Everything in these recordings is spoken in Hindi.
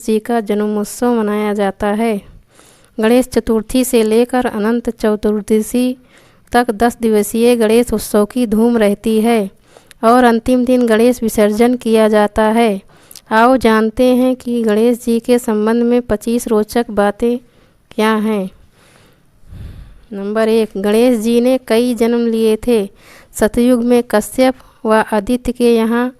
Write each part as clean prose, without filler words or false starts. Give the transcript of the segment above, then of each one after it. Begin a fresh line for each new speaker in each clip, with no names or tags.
जी का जन्मोत्सव मनाया जाता है। गणेश चतुर्थी से लेकर अनंत चतुर्दशी तक 10 दिवसीय गणेश उत्सव की धूम रहती है और अंतिम दिन गणेश विसर्जन किया जाता है। आओ जानते हैं कि गणेश जी के संबंध में 25 रोचक बातें क्या हैं। नंबर 1, गणेश जी ने कई जन्म लिए थे। सतयुग में कश्यप व आदित्य के यहाँ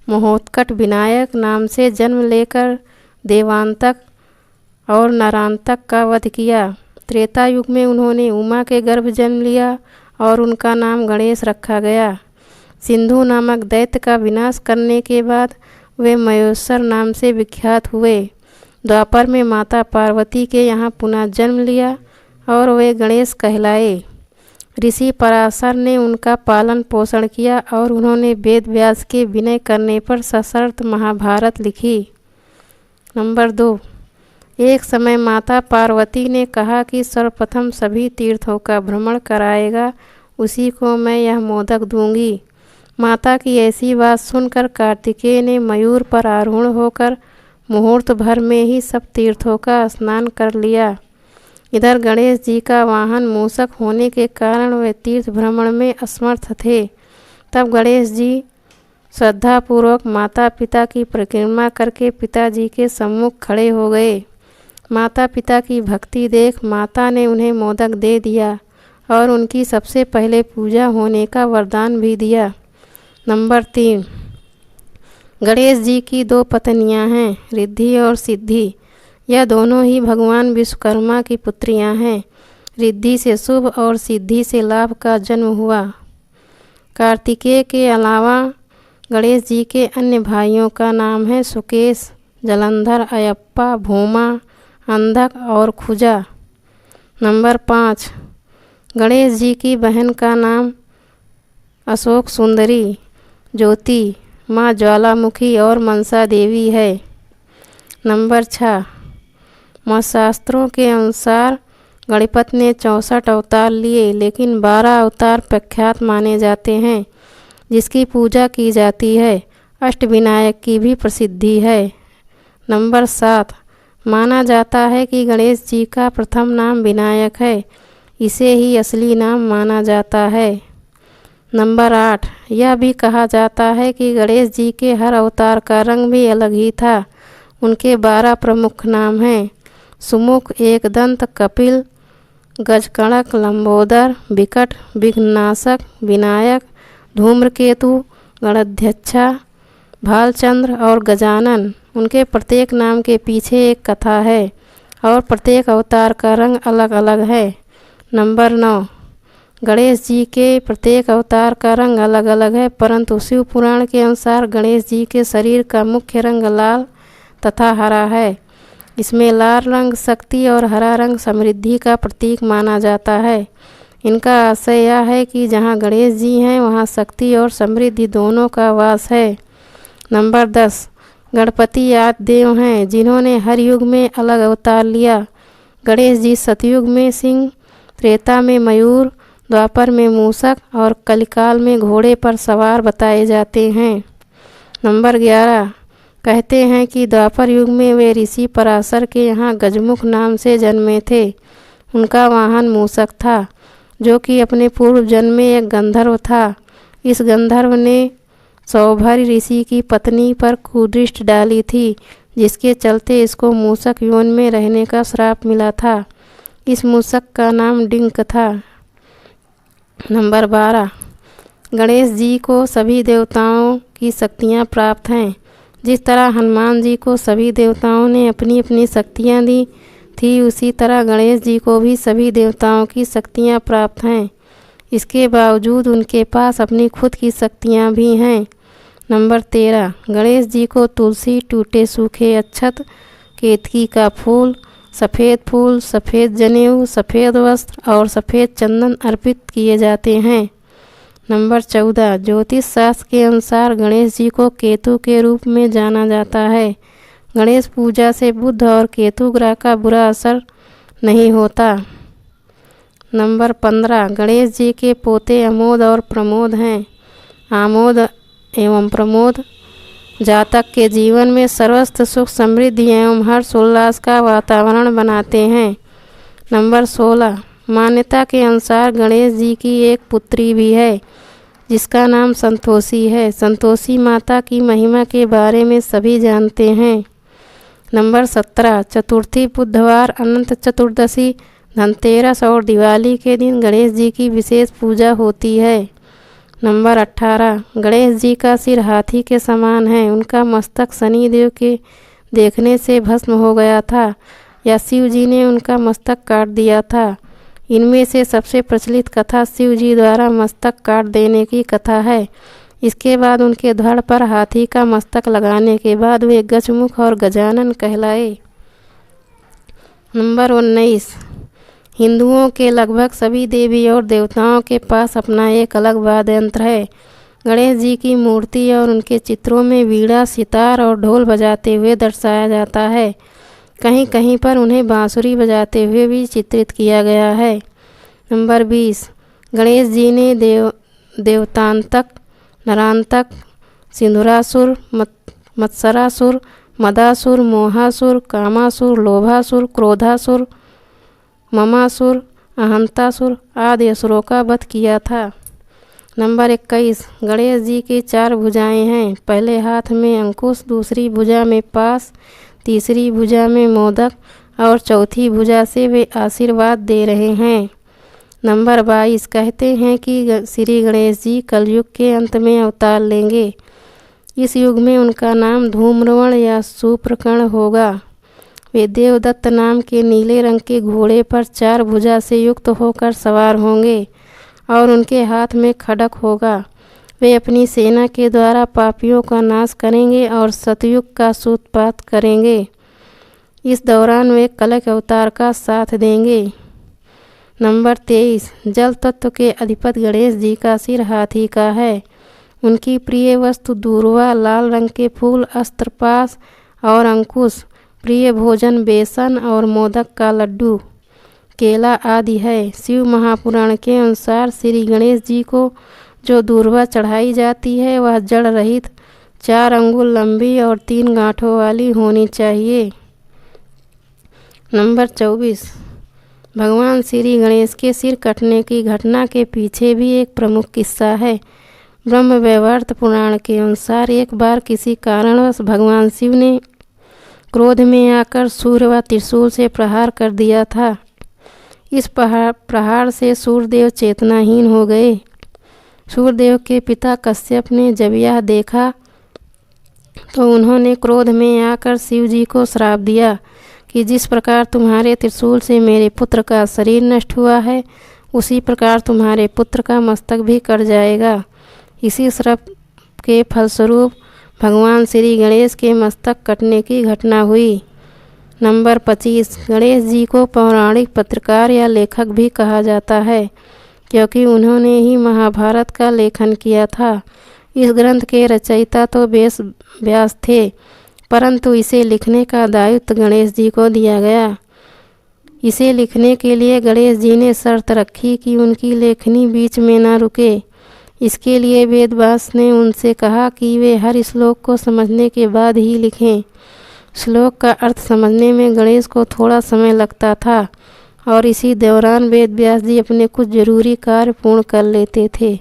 महोत्कट विनायक नाम से जन्म लेकर देवांतक और नरांतक का वध किया। त्रेता युग में उन्होंने उमा के गर्भ जन्म लिया और उनका नाम गणेश रखा गया। सिंधु नामक दैत्य का विनाश करने के बाद वे महेश्वर नाम से विख्यात हुए। द्वापर में माता पार्वती के यहाँ पुनः जन्म लिया और वे गणेश कहलाए। ऋषि पराशर ने उनका पालन पोषण किया और उन्होंने वेद व्यास के विनय करने पर सशर्त महाभारत लिखी। नंबर 2, एक समय माता पार्वती ने कहा कि सर्वप्रथम सभी तीर्थों का भ्रमण कराएगा उसी को मैं यह मोदक दूंगी। माता की ऐसी बात सुनकर कार्तिकेय ने मयूर पर आरूढ़ होकर मुहूर्त भर में ही सब तीर्थों का स्नान कर लिया। इधर गणेश जी का वाहन मूषक होने के कारण वे तीर्थ भ्रमण में असमर्थ थे। तब गणेश जी श्रद्धापूर्वक माता पिता की परिक्रमा करके पिताजी के सम्मुख खड़े हो गए। माता पिता की भक्ति देख माता ने उन्हें मोदक दे दिया और उनकी सबसे पहले पूजा होने का वरदान भी दिया। नंबर 3, गणेश जी की 2 पत्नियां हैं, रिद्धि और सिद्धि। यह दोनों ही भगवान विश्वकर्मा की पुत्रियां हैं। रिद्धि से शुभ और सिद्धि से लाभ का जन्म हुआ। कार्तिकेय के अलावा गणेश जी के अन्य भाइयों का नाम है सुकेश, जलंधर, अयप्पा, भूमा, अंधक और खुजा। नंबर 5, गणेश जी की बहन का नाम अशोक सुंदरी, ज्योति, माँ ज्वालामुखी और मनसा देवी है। नंबर 6, शास्त्रों के अनुसार गणपति ने 64 अवतार लिए, लेकिन 12 अवतार प्रख्यात माने जाते हैं जिसकी पूजा की जाती है। अष्टविनायक की भी प्रसिद्धि है। नंबर 7, माना जाता है कि गणेश जी का प्रथम नाम विनायक है, इसे ही असली नाम माना जाता है। नंबर 8, यह भी कहा जाता है कि गणेश जी के हर अवतार का रंग भी अलग ही था। उनके 12 प्रमुख नाम हैं: सुमुख, एकदंत, कपिल, गजकणक, लंबोदर, विकट, विघ्ननाशक, विनायक, धूम्रकेतु, गणाध्यक्षा, भालचंद्र और गजानन। उनके प्रत्येक नाम के पीछे एक कथा है और प्रत्येक अवतार का रंग अलग अलग है। नंबर 9, गणेश जी के प्रत्येक अवतार का रंग अलग अलग है, परंतु शिव पुराण के अनुसार गणेश जी के शरीर का मुख्य रंग लाल तथा हरा है। इसमें लाल रंग शक्ति और हरा रंग समृद्धि का प्रतीक माना जाता है। इनका आशय यह है कि जहाँ गणेश जी हैं वहाँ शक्ति और समृद्धि दोनों का वास है। नंबर 10, गणपति आदि देव हैं जिन्होंने हर युग में अलग अवतार लिया। गणेश जी सतयुग में सिंह, त्रेता में मयूर, द्वापर में मूषक और कलिकाल में घोड़े पर सवार बताए जाते हैं। नंबर 11, कहते हैं कि द्वापर युग में वे ऋषि पराशर के यहाँ गजमुख नाम से जन्मे थे। उनका वाहन मूषक था जो कि अपने पूर्व जन्म में एक गंधर्व था। इस गंधर्व ने सौभरी ऋषि की पत्नी पर कुदृष्टि डाली थी, जिसके चलते इसको मूषक योन में रहने का श्राप मिला था। इस मूषक का नाम डिंक था। नंबर 12, गणेश जी को सभी देवताओं की शक्तियाँ प्राप्त हैं। जिस तरह हनुमान जी को सभी देवताओं ने अपनी अपनी शक्तियाँ दी थी, उसी तरह गणेश जी को भी सभी देवताओं की शक्तियाँ प्राप्त हैं। इसके बावजूद उनके पास अपनी खुद की शक्तियाँ भी हैं। नंबर 13, गणेश जी को तुलसी, टूटे सूखे अक्षत, केतकी का फूल, सफ़ेद जनेऊ, सफ़ेद वस्त्र और सफ़ेद चंदन अर्पित किए जाते हैं। नंबर 14, ज्योतिष शास्त्र के अनुसार गणेश जी को केतु के रूप में जाना जाता है। गणेश पूजा से बुध और केतु ग्रह का बुरा असर नहीं होता। नंबर 15, गणेश जी के पोते आमोद और प्रमोद हैं। आमोद एवं प्रमोद जातक के जीवन में सर्वस्व सुख समृद्धि एवं हर्ष उल्लास का वातावरण बनाते हैं। नंबर 16, मान्यता के अनुसार गणेश जी की एक पुत्री भी है जिसका नाम संतोषी है। संतोषी माता की महिमा के बारे में सभी जानते हैं। नंबर 17, चतुर्थी, बुधवार, अनंत चतुर्दशी, धनतेरस और दिवाली के दिन गणेश जी की विशेष पूजा होती है। नंबर 18, गणेश जी का सिर हाथी के समान है। उनका मस्तक शनि देव के देखने से भस्म हो गया था या शिव जी ने उनका मस्तक काट दिया था। इनमें से सबसे प्रचलित कथा शिव जी द्वारा मस्तक काट देने की कथा है। इसके बाद उनके धड़ पर हाथी का मस्तक लगाने के बाद वे गजमुख और गजानन कहलाए। नंबर 19, हिंदुओं के लगभग सभी देवी और देवताओं के पास अपना एक अलग वाद्य यंत्र है। गणेश जी की मूर्ति और उनके चित्रों में वीणा, सितार और ढोल बजाते हुए दर्शाया जाता है। कहीं कहीं पर उन्हें बांसुरी बजाते हुए भी चित्रित किया गया है। नंबर 20, गणेश जी ने देवतांतक, नरांतक, सिंधुरासुर, मत्सरासुर, मदासुर, मोहासुर, कामासुर, लोभासुर, क्रोधासुर, ममासुर, अहंतासुर आदि असुरों का वध किया था। नंबर 21, गणेश जी की 4 भुजाएं हैं। पहले हाथ में अंकुश, दूसरी भुजा में पास, तीसरी भुजा में मोदक और चौथी भुजा से वे आशीर्वाद दे रहे हैं। नंबर 22, कहते हैं कि श्री गणेश जी कलयुग के अंत में अवतार लेंगे। इस युग में उनका नाम धूम्रवर्ण या सूर्पकर्ण होगा। वे देवदत्त नाम के नीले रंग के घोड़े पर 4 भुजा से युक्त होकर सवार होंगे और उनके हाथ में खड्ग होगा। वे अपनी सेना के द्वारा पापियों का नाश करेंगे और सतयुग का सूत्रपात करेंगे। इस दौरान वे कलश अवतार का साथ देंगे। नंबर 23, जल तत्व के अधिपति गणेश जी का सिर हाथी का है। उनकी प्रिय वस्तु दूर्वा, लाल रंग के फूल, अस्त्रपाश और अंकुश, प्रिय भोजन बेसन और मोदक का लड्डू, केला आदि है। शिव महापुराण के अनुसार श्री गणेश जी को जो दूर्वा चढ़ाई जाती है वह जड़ रहित, 4 अंगुल लंबी और 3 गांठों वाली होनी चाहिए। नंबर 24, भगवान श्री गणेश के सिर कटने की घटना के पीछे भी एक प्रमुख किस्सा है। ब्रह्म वैवर्त पुराण के अनुसार एक बार किसी कारणवश भगवान शिव ने क्रोध में आकर सूर्य व त्रिशूल से प्रहार कर दिया था। इस प्रहार से सूर्यदेव चेतनाहीन हो गए। सूर्यदेव के पिता कश्यप ने जब यह देखा तो उन्होंने क्रोध में आकर शिव जी को श्राप दिया कि जिस प्रकार तुम्हारे त्रिशूल से मेरे पुत्र का शरीर नष्ट हुआ है उसी प्रकार तुम्हारे पुत्र का मस्तक भी कट जाएगा। इसी श्राप के फलस्वरूप भगवान श्री गणेश के मस्तक कटने की घटना हुई। नंबर 25, गणेश जी को पौराणिक पत्रकार या लेखक भी कहा जाता है क्योंकि उन्होंने ही महाभारत का लेखन किया था। इस ग्रंथ के रचयिता तो वेद व्यास थे, परंतु इसे लिखने का दायित्व गणेश जी को दिया गया। इसे लिखने के लिए गणेश जी ने शर्त रखी कि उनकी लेखनी बीच में न रुके। इसके लिए वेद व्यास ने उनसे कहा कि वे हर श्लोक को समझने के बाद ही लिखें। श्लोक का अर्थ समझने में गणेश को थोड़ा समय लगता था और इसी दौरान वेद व्यास जी अपने कुछ जरूरी कार्य पूर्ण कर लेते थे।